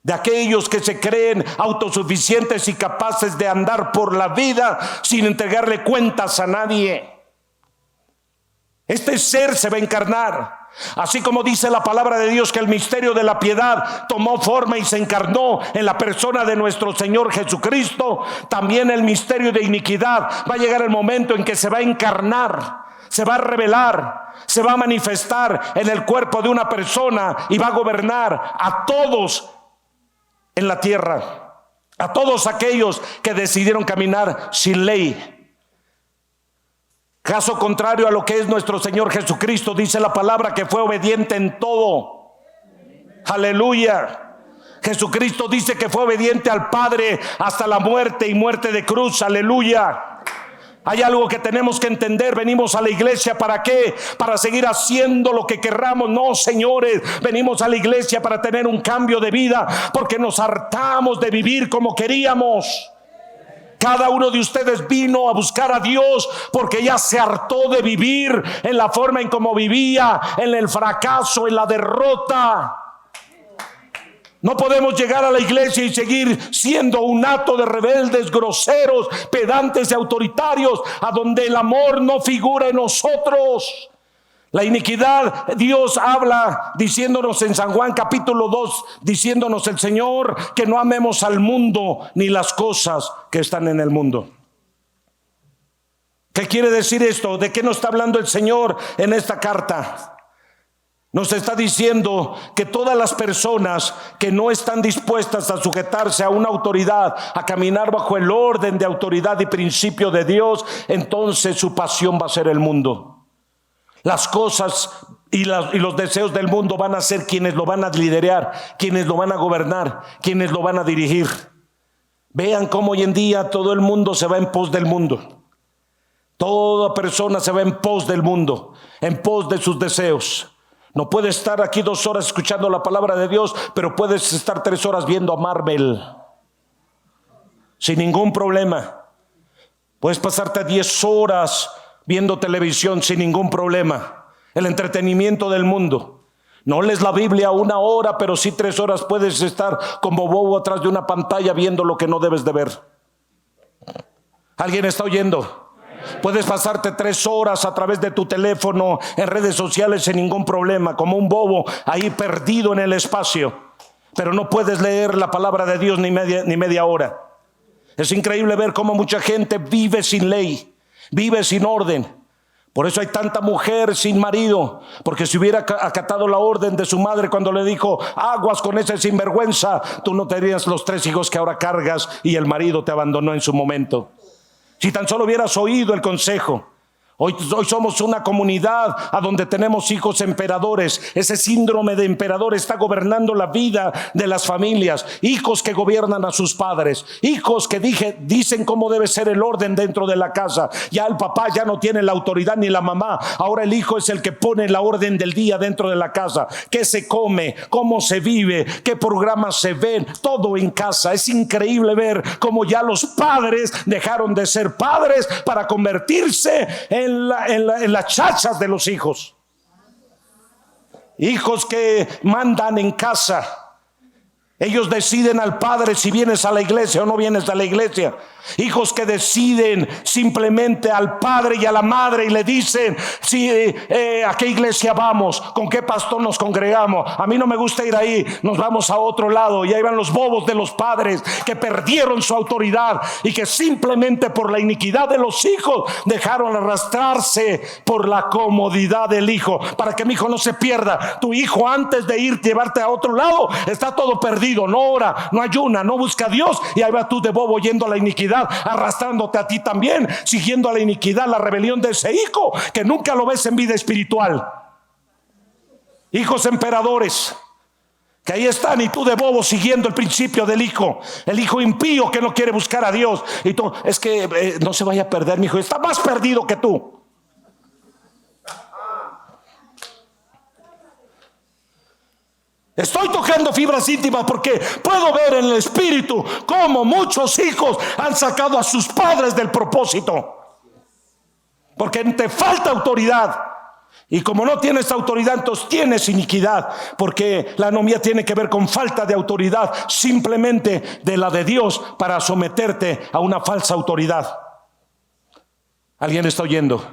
de aquellos que se creen autosuficientes y capaces de andar por la vida sin entregarle cuentas a nadie. Este ser se va a encarnar. Así como dice la palabra de Dios que el misterio de la piedad tomó forma y se encarnó en la persona de nuestro Señor Jesucristo, también el misterio de iniquidad va a llegar el momento en que se va a encarnar, se va a revelar, se va a manifestar en el cuerpo de una persona y va a gobernar a todos en la tierra, a todos aquellos que decidieron caminar sin ley. Caso contrario a lo que es nuestro Señor Jesucristo, dice la palabra que fue obediente en todo. Aleluya. Jesucristo dice que fue obediente al Padre hasta la muerte y muerte de cruz. Aleluya. Hay algo que tenemos que entender. Venimos a la iglesia ¿para qué? Para seguir haciendo lo que querramos. No, señores, venimos a la iglesia para tener un cambio de vida, porque nos hartamos de vivir como queríamos. Cada uno de ustedes vino a buscar a Dios porque ya se hartó de vivir en la forma en como vivía, en el fracaso, en la derrota. No podemos llegar a la iglesia y seguir siendo un hato de rebeldes, groseros, pedantes y autoritarios, a donde el amor no figura en nosotros. La iniquidad, Dios habla diciéndonos en San Juan capítulo 2, diciéndonos el Señor que no amemos al mundo ni las cosas que están en el mundo. ¿Qué quiere decir esto? ¿De qué nos está hablando el Señor en esta carta? Nos está diciendo que todas las personas que no están dispuestas a sujetarse a una autoridad, a caminar bajo el orden de autoridad y principio de Dios, entonces su pasión va a ser el mundo. Las cosas y los deseos del mundo van a ser quienes lo van a liderar, quienes lo van a gobernar, quienes lo van a dirigir. Vean cómo hoy en día todo el mundo se va en pos del mundo. Toda persona se va en pos del mundo, en pos de sus deseos. No puedes estar aquí 2 horas escuchando la palabra de Dios, pero puedes estar 3 horas viendo a Marvel sin ningún problema. Puedes pasarte 10 horas viendo televisión sin ningún problema. El entretenimiento del mundo. No lees la Biblia 1 hora, pero sí 3 horas puedes estar como bobo atrás de una pantalla viendo lo que no debes de ver. ¿Alguien está oyendo? Puedes pasarte 3 horas a través de tu teléfono en redes sociales sin ningún problema, como un bobo ahí perdido en el espacio, pero no puedes leer la palabra de Dios ni media hora. Es increíble ver cómo mucha gente vive sin ley, vive sin orden. Por eso hay tanta mujer sin marido, porque si hubiera acatado la orden de su madre cuando le dijo: aguas con ese sinvergüenza, tú no tendrías los 3 hijos que ahora cargas y el marido te abandonó en su momento. Si tan solo hubieras oído el consejo. Hoy somos una comunidad a donde tenemos hijos emperadores. Ese síndrome de emperador está gobernando la vida de las familias. Hijos que gobiernan a sus padres. Hijos que dicen cómo debe ser el orden dentro de la casa. Ya el papá ya no tiene la autoridad ni la mamá. Ahora el hijo es el que pone la orden del día dentro de la casa. ¿Qué se come? ¿Cómo se vive? ¿Qué programas se ven? Todo en casa. Es increíble ver cómo ya los padres dejaron de ser padres para convertirse en las chachas de los hijos. Hijos que mandan en casa. Ellos deciden al padre si vienes a la iglesia o no vienes a la iglesia. Hijos que deciden simplemente al padre y a la madre y le dicen a qué iglesia vamos, con qué pastor nos congregamos. A mí no me gusta ir ahí, nos vamos a otro lado. Y ahí van los bobos de los padres que perdieron su autoridad y que simplemente por la iniquidad de los hijos dejaron arrastrarse por la comodidad del hijo. Para que mi hijo no se pierda, tu hijo antes de llevarte a otro lado está todo perdido, no ora, no ayuna, no busca a Dios, y ahí va tú de bobo yendo a la iniquidad, arrastrándote a ti también, siguiendo a la iniquidad, la rebelión de ese hijo que nunca lo ves en vida espiritual. Hijos emperadores que ahí están, y tú de bobo siguiendo el principio del hijo, el hijo impío que no quiere buscar a Dios. Y tú, es que no se vaya a perder, mi hijo está más perdido que tú. Estoy tocando fibras íntimas porque puedo ver en el espíritu cómo muchos hijos han sacado a sus padres del propósito, porque te falta autoridad. Y como no tienes autoridad, entonces tienes iniquidad, porque la anomía tiene que ver con falta de autoridad, simplemente de la de Dios, para someterte a una falsa autoridad. ¿Alguien está oyendo?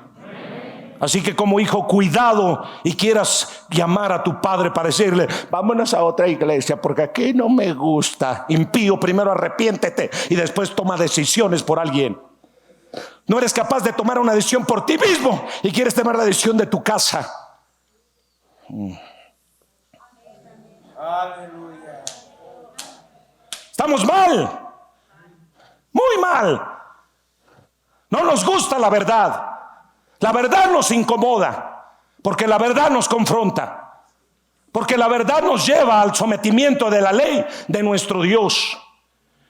Así que como hijo, cuidado y quieras llamar a tu padre para decirle: vámonos a otra iglesia porque aquí no me gusta. Impío, primero arrepiéntete y después toma decisiones por alguien. No eres capaz de tomar una decisión por ti mismo y quieres tomar la decisión de tu casa. Aleluya. Estamos mal, muy mal. No nos gusta la verdad. La verdad nos incomoda, porque la verdad nos confronta, porque la verdad nos lleva al sometimiento de la ley de nuestro Dios.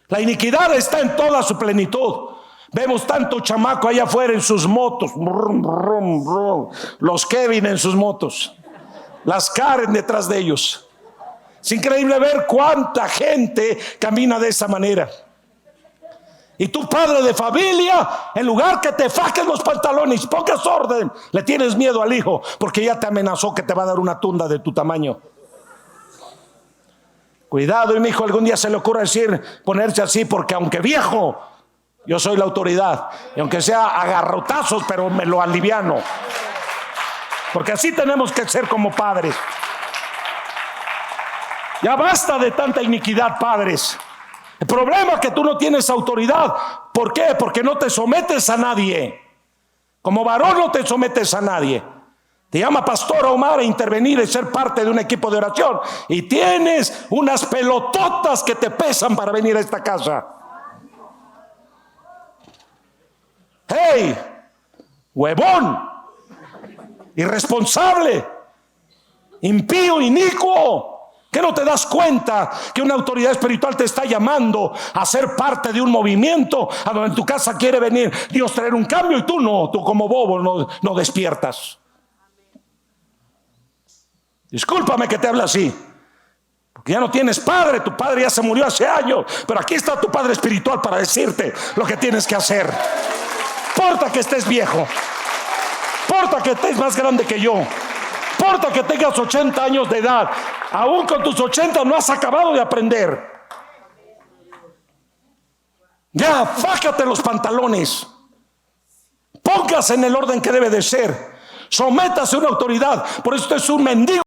La iniquidad está en toda su plenitud. Vemos tanto chamaco allá afuera en sus motos, los Kevin en sus motos, las Karen detrás de ellos. Es increíble ver cuánta gente camina de esa manera. Y tú, padre de familia, en lugar que te fajes los pantalones y pongas orden, le tienes miedo al hijo porque ya te amenazó que te va a dar una tunda de tu tamaño. Cuidado, y mi hijo algún día se le ocurra ponerse así, porque aunque viejo, yo soy la autoridad, y aunque sea a garrotazos, pero me lo aliviano, porque así tenemos que ser como padres. Ya basta de tanta iniquidad, padres. El problema es que tú no tienes autoridad. ¿Por qué? Porque no te sometes a nadie. Como varón no te sometes a nadie. Te llama pastor Omar a intervenir y ser parte de un equipo de oración. Y tienes unas pelototas que te pesan para venir a esta casa. ¡Hey! Huevón, irresponsable, impío, inicuo. ¿Qué no te das cuenta que una autoridad espiritual te está llamando a ser parte de un movimiento a donde en tu casa quiere venir Dios traer un cambio y tú no, tú como bobo no despiertas? Discúlpame que te hable así, porque ya no tienes padre, tu padre ya se murió hace años, pero aquí está tu padre espiritual para decirte lo que tienes que hacer. Importa que estés viejo, importa que estés más grande que yo, importa que tengas 80 años de edad, aún con tus 80 no has acabado de aprender. Ya, fájate los pantalones, póngase en el orden que debe de ser, sométase a una autoridad. Por eso usted es un mendigo.